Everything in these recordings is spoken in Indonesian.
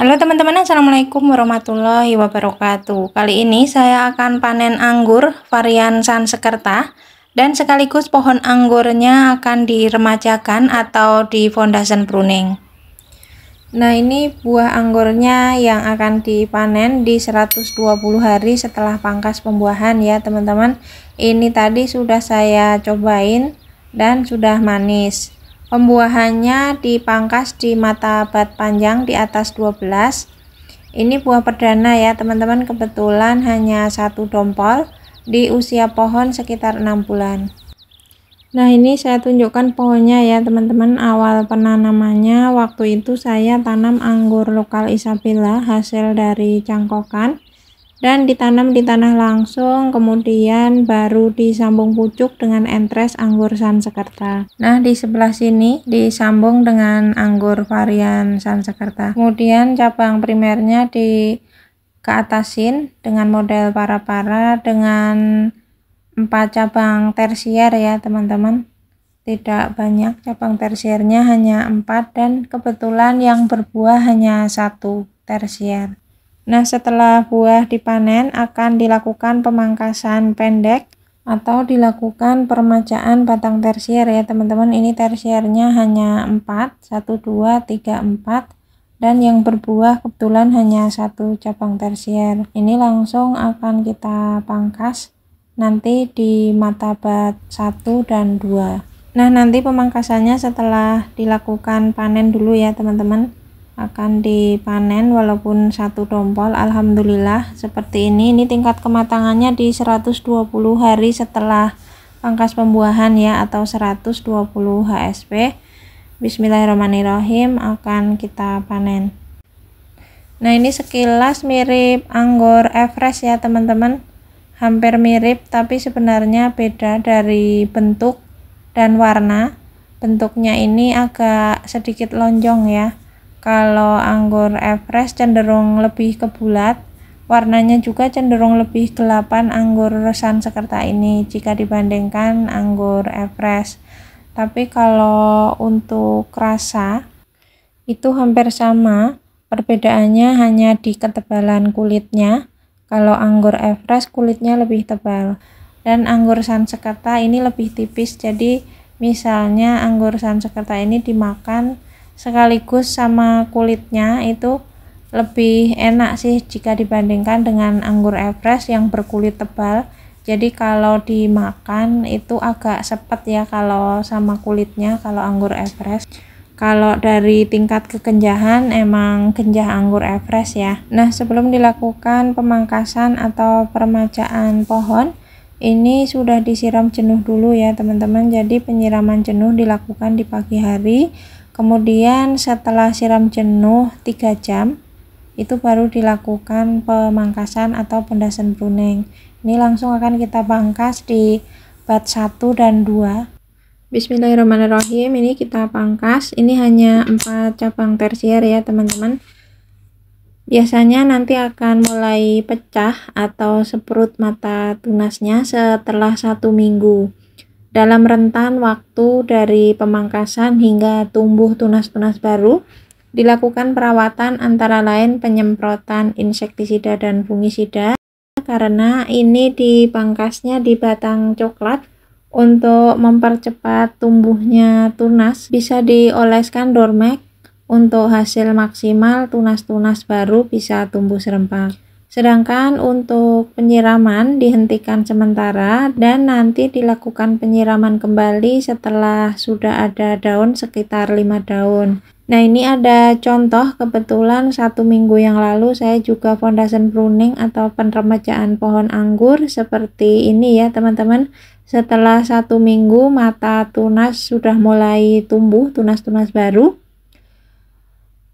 Halo teman-teman, assalamualaikum warahmatullahi wabarakatuh. Kali ini saya akan panen anggur varian Sansekerta dan sekaligus pohon anggurnya akan diremajakan atau di fondation pruning. Nah, ini buah anggurnya yang akan dipanen di 120 hari setelah pangkas pembuahan ya teman-teman. Ini tadi sudah saya cobain dan sudah manis. Pembuahannya dipangkas di mata bat panjang di atas 12. Ini buah perdana ya teman-teman, kebetulan hanya satu dompol di usia pohon sekitar 6 bulan. Nah, ini saya tunjukkan pohonnya ya teman-teman. Awal penanamannya waktu itu saya tanam anggur lokal Isabella hasil dari cangkokan dan ditanam di tanah langsung, kemudian baru disambung pucuk dengan entres anggur Sansekerta. Nah, di sebelah sini disambung dengan anggur varian Sansekerta. Kemudian cabang primernya keatasin dengan model para-para dengan 4 cabang tersier ya teman-teman. Tidak banyak cabang tersiernya, hanya 4, dan kebetulan yang berbuah hanya 1 tersier. Nah, setelah buah dipanen akan dilakukan pemangkasan pendek atau dilakukan peremajaan batang tersier ya teman-teman. Ini tersiernya hanya 4, 1, 2, 3, 4, dan yang berbuah kebetulan hanya 1 cabang tersier. Ini langsung akan kita pangkas nanti di mata bat 1 dan 2. Nah, nanti pemangkasannya setelah dilakukan panen dulu ya teman-teman. Akan dipanen walaupun 1 dompol. Alhamdulillah seperti ini tingkat kematangannya di 120 hari setelah pangkas pembuahan ya, atau 120 HSP. Bismillahirrahmanirrahim, akan kita panen. Nah, ini sekilas mirip anggur Everest ya teman-teman, hampir mirip tapi sebenarnya beda dari bentuk dan warna. Bentuknya ini agak sedikit lonjong ya. Kalau anggur Everest cenderung lebih ke bulat, warnanya juga cenderung lebih gelapan anggur Sansekerta ini jika dibandingkan anggur Everest. Tapi kalau untuk rasa itu hampir sama, perbedaannya hanya di ketebalan kulitnya. Kalau anggur Everest kulitnya lebih tebal dan anggur Sansekerta ini lebih tipis. Jadi misalnya anggur Sansekerta ini dimakan sekaligus sama kulitnya itu lebih enak sih jika dibandingkan dengan anggur Everest yang berkulit tebal. Jadi kalau dimakan itu agak sepet ya kalau sama kulitnya kalau anggur Everest. Kalau dari tingkat kekenjahan emang kenjah anggur Everest ya. Nah, sebelum dilakukan pemangkasan atau peremajaan pohon, ini sudah disiram jenuh dulu ya teman-teman. Jadi penyiraman jenuh dilakukan di pagi hari. Kemudian setelah siram jenuh 3 jam itu baru dilakukan pemangkasan atau fondation pruning. Ini langsung akan kita pangkas di bat 1 dan 2. Bismillahirrahmanirrahim, ini kita pangkas. Ini hanya 4 cabang tersier ya teman-teman. Biasanya nanti akan mulai pecah atau seprut mata tunasnya setelah 1 minggu. Dalam rentan waktu dari pemangkasan hingga tumbuh tunas-tunas baru, dilakukan perawatan antara lain penyemprotan insektisida dan fungisida, karena ini dipangkasnya di batang coklat. Untuk mempercepat tumbuhnya tunas, bisa dioleskan Dormek untuk hasil maksimal tunas-tunas baru bisa tumbuh serempak. Sedangkan untuk penyiraman dihentikan sementara dan nanti dilakukan penyiraman kembali setelah sudah ada daun sekitar 5 daun. Nah, ini ada contoh, kebetulan 1 minggu yang lalu saya juga fondation pruning atau penremajaan pohon anggur seperti ini ya teman-teman. Setelah 1 minggu mata tunas sudah mulai tumbuh tunas-tunas baru.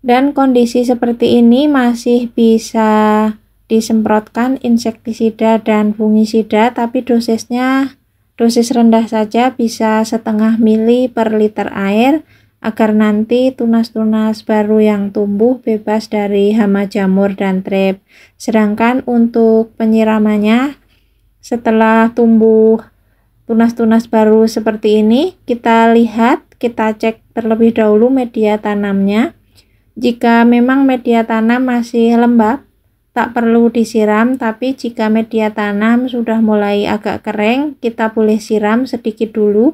Dan kondisi seperti ini masih bisa disemprotkan insektisida dan fungisida, tapi dosis rendah saja, bisa setengah mili per liter air, agar nanti tunas-tunas baru yang tumbuh bebas dari hama jamur dan trip. Sedangkan untuk penyiramannya setelah tumbuh tunas-tunas baru seperti ini, kita lihat, kita cek terlebih dahulu media tanamnya. Jika memang media tanam masih lembab, tak perlu disiram, tapi jika media tanam sudah mulai agak kering, kita boleh siram sedikit dulu.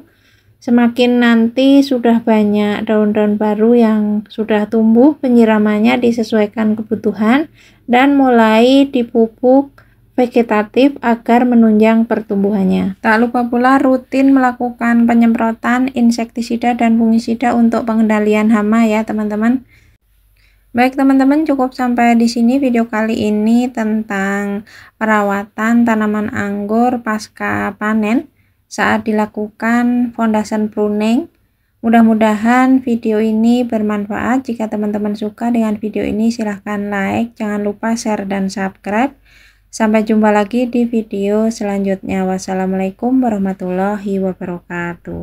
Semakin nanti sudah banyak daun-daun baru yang sudah tumbuh, penyiramannya disesuaikan kebutuhan dan mulai dipupuk vegetatif agar menunjang pertumbuhannya. Tak lupa pula rutin melakukan penyemprotan insektisida dan fungisida untuk pengendalian hama ya teman-teman. Baik teman-teman, cukup sampai di sini video kali ini tentang perawatan tanaman anggur pasca panen saat dilakukan fondasan pruning. Mudah-mudahan video ini bermanfaat. Jika teman-teman suka dengan video ini, silahkan like, jangan lupa share dan subscribe. Sampai jumpa lagi di video selanjutnya. Wassalamualaikum warahmatullahi wabarakatuh.